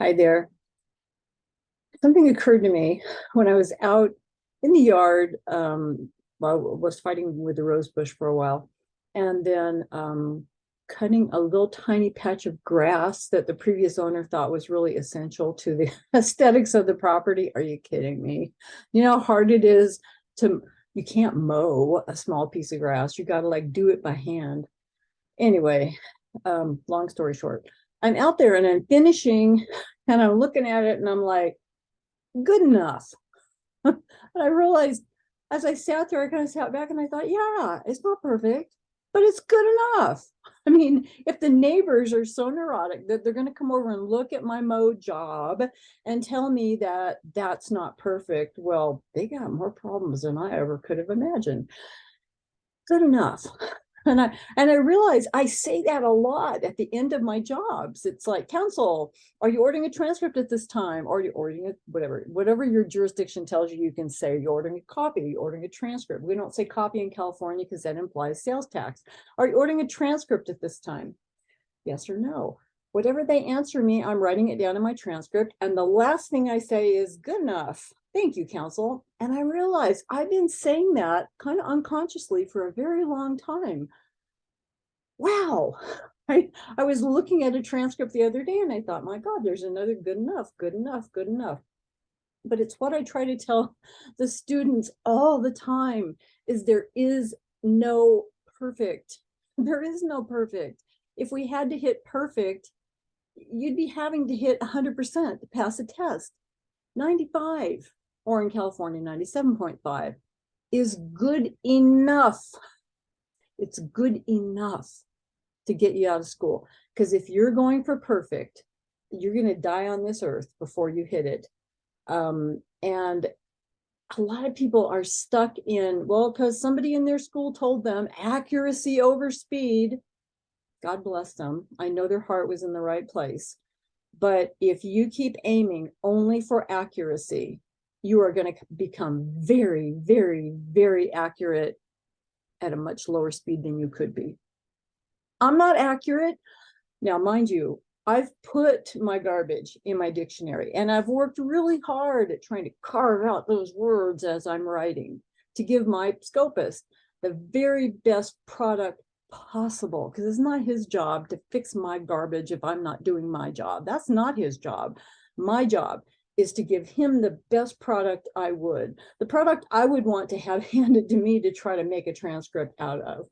Hi there. Something occurred to me when I was out in the yard. I was fighting with the rose bush for a while, and then cutting a little tiny patch of grass that the previous owner thought was really essential to the aesthetics of the property. Are you kidding me? You know how hard it is to, you can't mow a small piece of grass. You got to like do it by hand. Anyway, long story short, I'm out there and I'm finishing and I'm looking at it and I'm like, good enough. And I realized as I sat there, I kind of sat back and I thought, yeah, it's not perfect, but it's good enough. I mean, if the neighbors are so neurotic that they're going to come over and look at my mode job and tell me that that's not perfect, well, they got more problems than I ever could have imagined. Good enough. And I realize I say that a lot at the end of my jobs. It's like, counsel, are you ordering a transcript at this time? Or are you ordering it, whatever your jurisdiction tells you, you can say you're ordering a copy, you're ordering a transcript. We don't say copy in California because that implies sales tax. Are you ordering a transcript at this time? Yes or no. Whatever they answer me, I'm writing it down in my transcript. And the last thing I say is good enough. Thank you, counsel. And I realize I've been saying that kind of unconsciously for a very long time. Wow. I was looking at a transcript the other day and I thought, my God, there's another good enough, good enough, good enough. But it's what I try to tell the students all the time is there is no perfect. There is no perfect. If we had to hit perfect, you'd be having to hit 100% to pass a test. 95, or in California, 97.5 is good enough. It's good enough to get you out of school. Because if you're going for perfect, you're going to die on this earth before you hit it. And a lot of people are stuck in, well, because somebody in their school told them accuracy over speed. God bless them. I know their heart was in the right place. But if you keep aiming only for accuracy, you are going to become very, very, very accurate at a much lower speed than you could be. I'm not accurate. Now, mind you, I've put my garbage in my dictionary and I've worked really hard at trying to carve out those words as I'm writing to give my scopist the very best product possible, because it's not his job to fix my garbage if I'm not doing my job. That's not his job. My job is to give him the best product I would, the product I would want to have handed to me to try to make a transcript out of.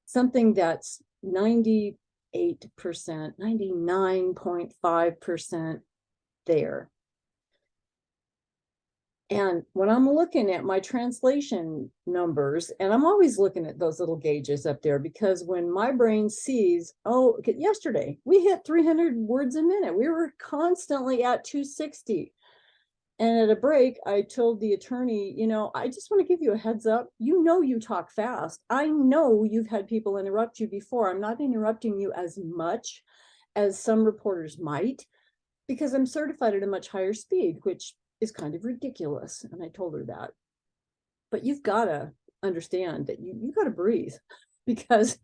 Something that's 98%, 99.5% there. And when I'm looking at my translation numbers, and I'm always looking at those little gauges up there, because when my brain sees, oh, yesterday we hit 300 words a minute, we were constantly at 260. And at a break, I told the attorney, I just want to give you a heads up. You talk fast. I know you've had people interrupt you before. I'm not interrupting you as much as some reporters might, because I'm certified at a much higher speed, which is kind of ridiculous. And I told her that. But you've got to understand that you got to breathe, because,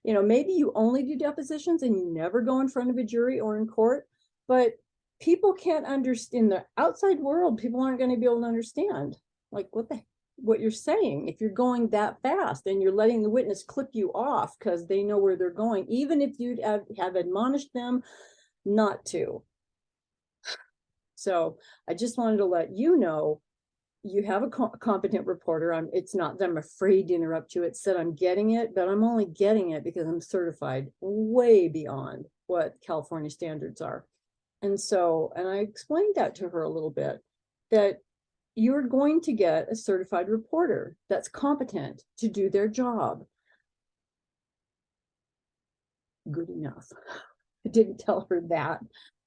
maybe you only do depositions and you never go in front of a jury or in court, but people can't understand. In the outside world, people aren't going to be able to understand like what you're saying if you're going that fast and you're letting the witness clip you off because they know where they're going, even if you'd have admonished them not to. So I just wanted to let you know you have a competent reporter. It's not that I'm afraid to interrupt you. It's that I'm getting it, but I'm only getting it because I'm certified way beyond what California standards are. And I explained that to her a little bit, that you're going to get a certified reporter that's competent to do their job. Good enough. I didn't tell her that.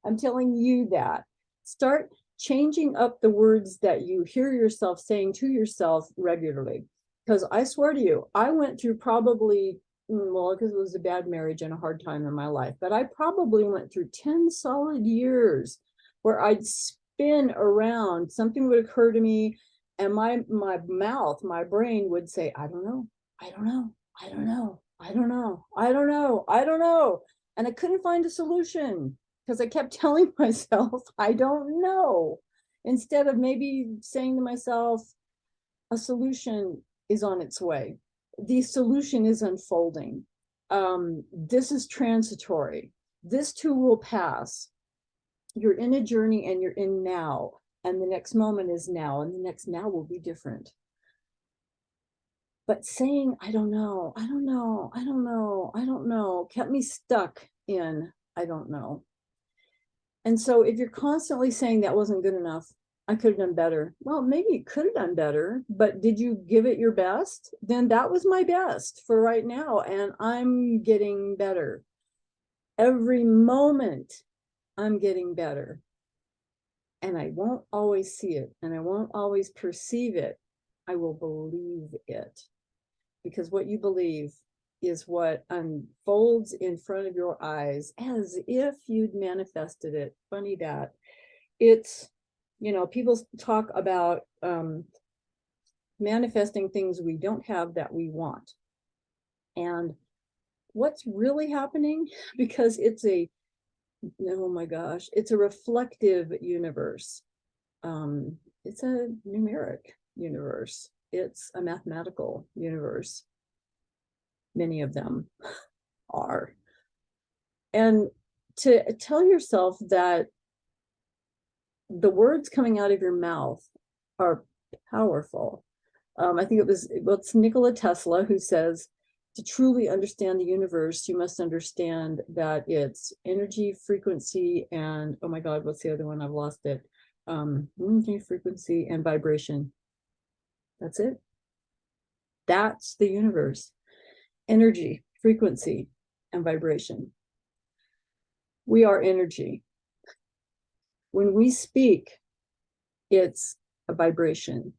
I'm telling you that. Start changing up the words that you hear yourself saying to yourself regularly. Because I swear to you, I went through probably, well, because it was a bad marriage and a hard time in my life, but I probably went through 10 solid years where I'd spin around, something would occur to me, and my mouth, my brain would say, I don't know, I don't know, I don't know, I don't know, I don't know, I don't know. And I couldn't find a solution. because I kept telling myself, I don't know, instead of maybe saying to myself, a solution is on its way. The solution is unfolding. This is transitory. This too will pass. You're in a journey and you're in now, and the next moment is now, and the next now will be different. But saying, I don't know, I don't know, I don't know, I don't know, kept me stuck in, I don't know. And so if you're constantly saying that wasn't good enough, I could have done better. Well, maybe you could have done better, but did you give it your best? Then that was my best for right now. And I'm getting better. Every moment I'm getting better. And I won't always see it and I won't always perceive it. I will believe it, because what you believe is what unfolds in front of your eyes as if you'd manifested it. Funny that. It's, people talk about manifesting things we don't have that we want. And what's really happening, because oh my gosh, it's a reflective universe. It's a numeric universe. It's a mathematical universe. Many of them are. And to tell yourself that the words coming out of your mouth are powerful. I think it's Nikola Tesla who says, to truly understand the universe, you must understand that it's energy, frequency, and oh my God, what's the other one? I've lost it. Energy, frequency, and vibration. That's it. That's the universe. Energy, frequency, and vibration. We are energy. When we speak, it's a vibration.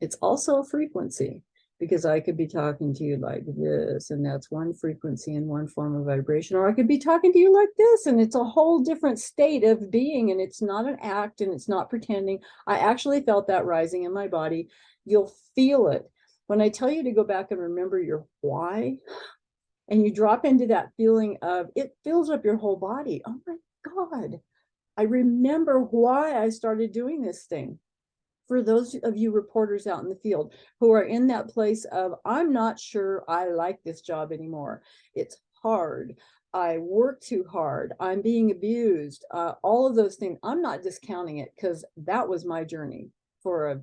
It's also a frequency, because I could be talking to you like this, and that's one frequency and one form of vibration, or I could be talking to you like this, and it's a whole different state of being, and it's not an act, and it's not pretending. I actually felt that rising in my body. You'll feel it. When I tell you to go back and remember your why, and you drop into that feeling of, it fills up your whole body. Oh my God, I remember why I started doing this thing. For those of you reporters out in the field who are in that place of, I'm not sure I like this job anymore. It's hard. I work too hard. I'm being abused. All of those things. I'm not discounting it, because that was my journey for a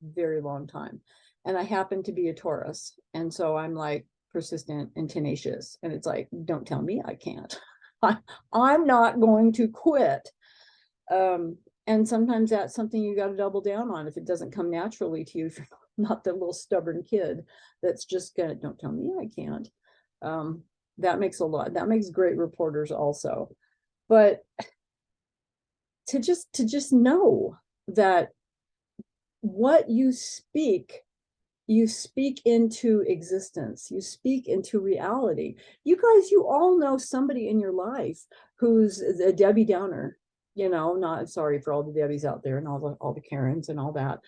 very long time. And I happen to be a Taurus. And so I'm like persistent and tenacious. And it's like, don't tell me I can't. I'm not going to quit. And sometimes that's something you got to double down on if it doesn't come naturally to you, if you're not the little stubborn kid that's just gonna, don't tell me I can't. That makes great reporters also. But to just know that what you speak into existence, you speak into reality. You guys, you all know somebody in your life who's a Debbie Downer. Not sorry for all the Debbies out there and all the Karens and all that.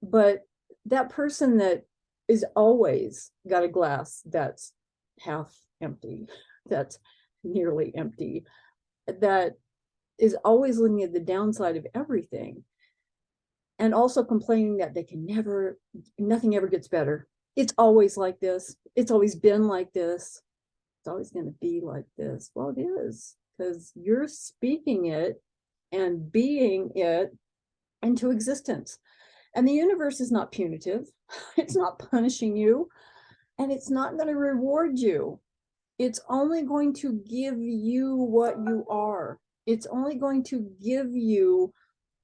But that person that is always got a glass that's half empty, that's nearly empty, that is always looking at the downside of everything, and also complaining that nothing ever gets better. It's always like this. It's always been like this. It's always going to be like this. Well, it is, because you're speaking it and being it into existence. And the universe is not punitive. It's not punishing you, and it's not going to reward you. It's only going to give you what you are. It's only going to give you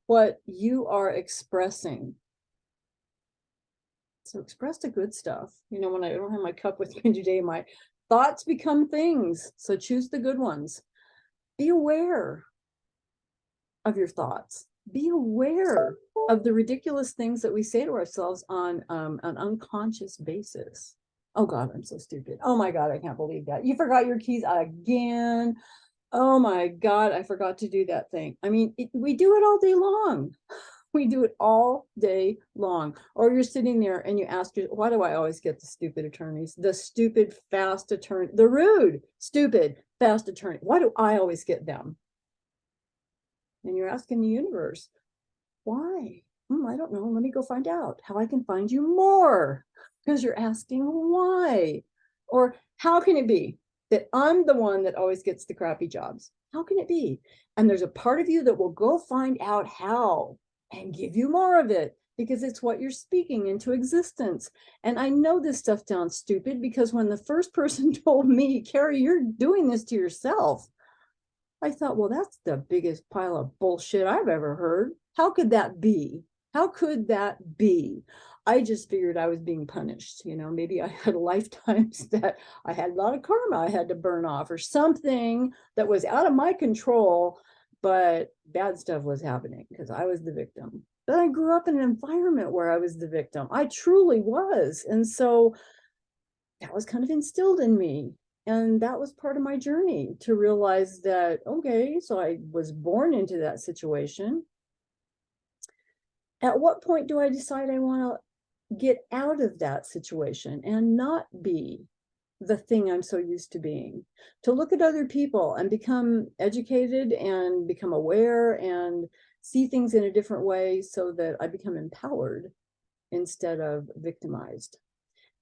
what you are expressing. So express the good stuff. When I don't have my cup with me today, my thoughts become things. So choose the good ones. Be aware of your thoughts. Be aware of the ridiculous things that we say to ourselves on an unconscious basis. Oh God, I'm so stupid. Oh my God, I can't believe that. You forgot your keys again. Oh my God, I forgot to do that thing. I mean, we do it all day long. We do it all day long. Or you're sitting there and you ask, why do I always get the stupid attorneys? The stupid, fast attorney, the rude, stupid, fast attorney. Why do I always get them? and you're asking the universe, why? I don't know. Let me go find out how I can find you more, because you're asking why. Or how can it be that I'm the one that always gets the crappy jobs? How can it be? And there's a part of you that will go find out how and give you more of it, because it's what you're speaking into existence. And I know this stuff sounds stupid, because when the first person told me, Carrie, you're doing this to yourself, I thought, well, that's the biggest pile of bullshit I've ever heard. How could that be? How could that be? I just figured I was being punished. Maybe I had lifetimes that I had a lot of karma I had to burn off, or something that was out of my control, but bad stuff was happening because I was the victim. But I grew up in an environment where I was the victim. I truly was. And so that was kind of instilled in me. And that was part of my journey, to realize that, okay, so I was born into that situation. At what point do I decide I want to get out of that situation and not be the thing I'm so used to being? To look at other people and become educated and become aware and see things in a different way, so that I become empowered instead of victimized.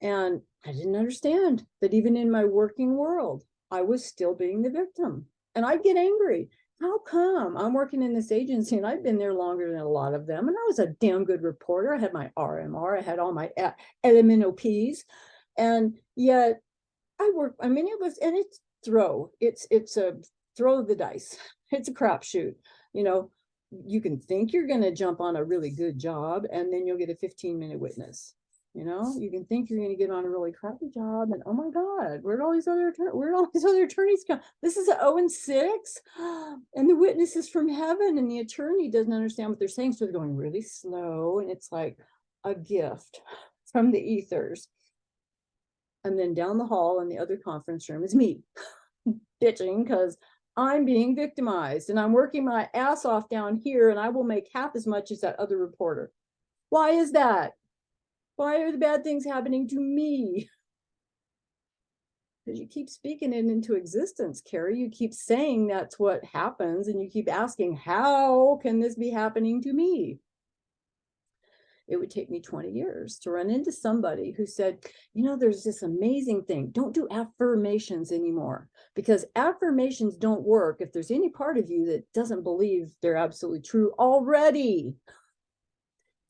And I didn't understand that even in my working world, I was still being the victim. And I'd get angry. How come I'm working in this agency and I've been there longer than a lot of them? And I was a damn good reporter. I had my RMR, I had all my LMNOPs. And yet I work, it was, and it's a throw of the dice. It's a crapshoot. You can think you're going to jump on a really good job, and then you'll get a 15-minute witness. You can think you're going to get on a really crappy job, and oh my God, where'd all these other attorneys come? This is an 0 and 6, and the witness is from heaven, and the attorney doesn't understand what they're saying, so they're going really slow, and it's like a gift from the ethers. And then down the hall in the other conference room is me bitching because I'm being victimized, and I'm working my ass off down here, and I will make half as much as that other reporter. Why is that? Why are the bad things happening to me? Because you keep speaking it into existence, Carrie. You keep saying that's what happens, and you keep asking, how can this be happening to me? It would take me 20 years to run into somebody who said, there's this amazing thing. Don't do affirmations anymore, because affirmations don't work if there's any part of you that doesn't believe they're absolutely true already.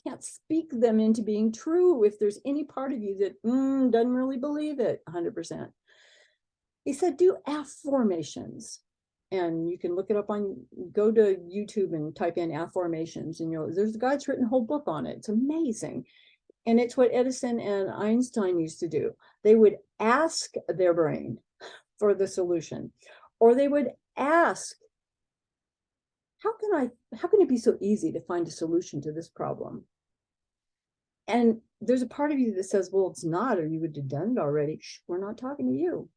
Can't speak them into being true if there's any part of you that doesn't really believe it 100%. He said, do affirmations. And you can look it up go to YouTube and type in affirmations, and there's a guy that's written a whole book on it. It's amazing. And it's what Edison and Einstein used to do. They would ask their brain for the solution, or they would ask, how can it be so easy to find a solution to this problem? And there's a part of you that says, well, it's not, or you would have done it already. Shh, we're not talking to you.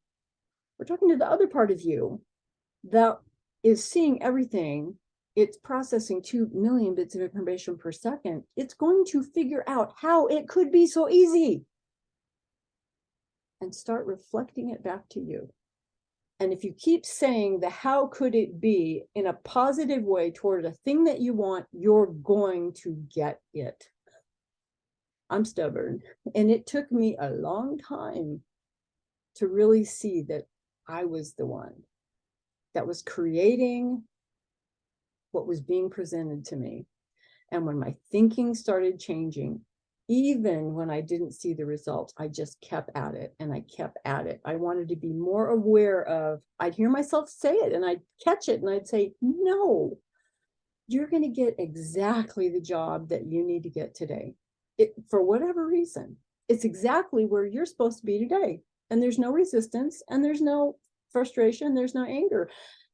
We're talking to the other part of you that is seeing everything. It's processing 2 million bits of information per second. It's going to figure out how it could be so easy and start reflecting it back to you. And if you keep saying the how could it be in a positive way toward a thing that you want, you're going to get it. I'm stubborn, and it took me a long time to really see that I was the one that was creating what was being presented to me. And when my thinking started changing, even when I didn't see the results, I just kept at it, and I kept at it. I wanted to be more aware of, I'd hear myself say it and I'd catch it and I'd say, no, you're going to get exactly the job that you need to get today. For whatever reason, it's exactly where you're supposed to be today. And there's no resistance, and there's no frustration, there's no anger.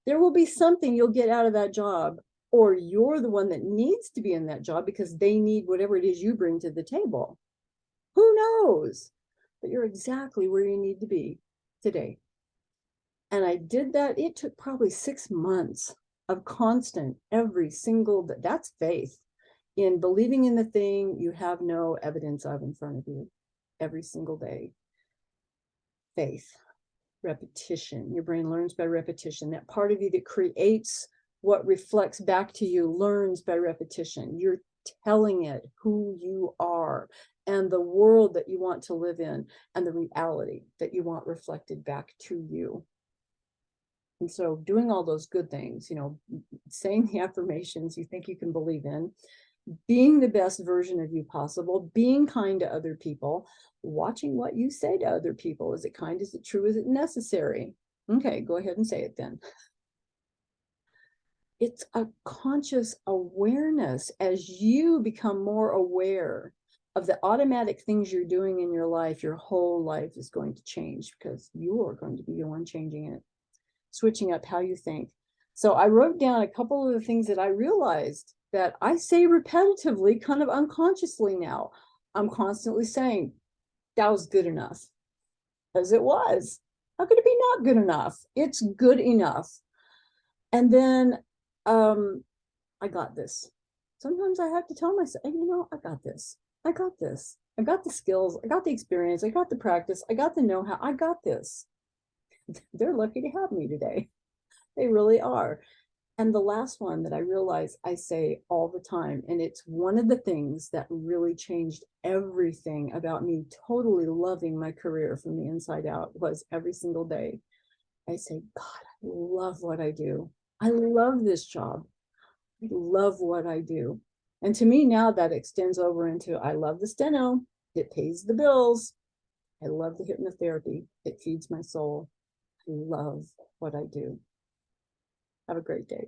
There will be something you'll get out of that job, or you're the one that needs to be in that job because they need whatever it is you bring to the table. Who knows? But you're exactly where you need to be today. And I did that. It took probably 6 months of constant, every single, that's faith, in believing in the thing you have no evidence of in front of you every single day. Faith, repetition. Your brain learns by repetition. That part of you that creates what reflects back to you learns by repetition. You're telling it who you are and the world that you want to live in and the reality that you want reflected back to you. And so doing all those good things, saying the affirmations you think you can believe in, being the best version of you possible, being kind to other people, watching what you say to other people. Is it kind? Is it true? Is it necessary? Okay, go ahead and say it then. It's a conscious awareness. As you become more aware of the automatic things you're doing in your life, your whole life is going to change because you are going to be the one changing it, switching up how you think. So I wrote down a couple of the things that I realized that I say repetitively, kind of unconsciously now. I'm constantly saying, that was good enough. As it was. How could it be not good enough? It's good enough. And then I got this. Sometimes I have to tell myself, I got this. I got this. I got the skills. I got the experience. I got the practice. I got the know-how. I got this. They're lucky to have me today. They really are. And the last one that I realize I say all the time, and it's one of the things that really changed everything about me totally loving my career from the inside out, was every single day I say, God, I love what I do. I love this job. I love what I do. And to me now that extends over into, I love the steno. It pays the bills. I love the hypnotherapy. It feeds my soul. I love what I do. Have a great day.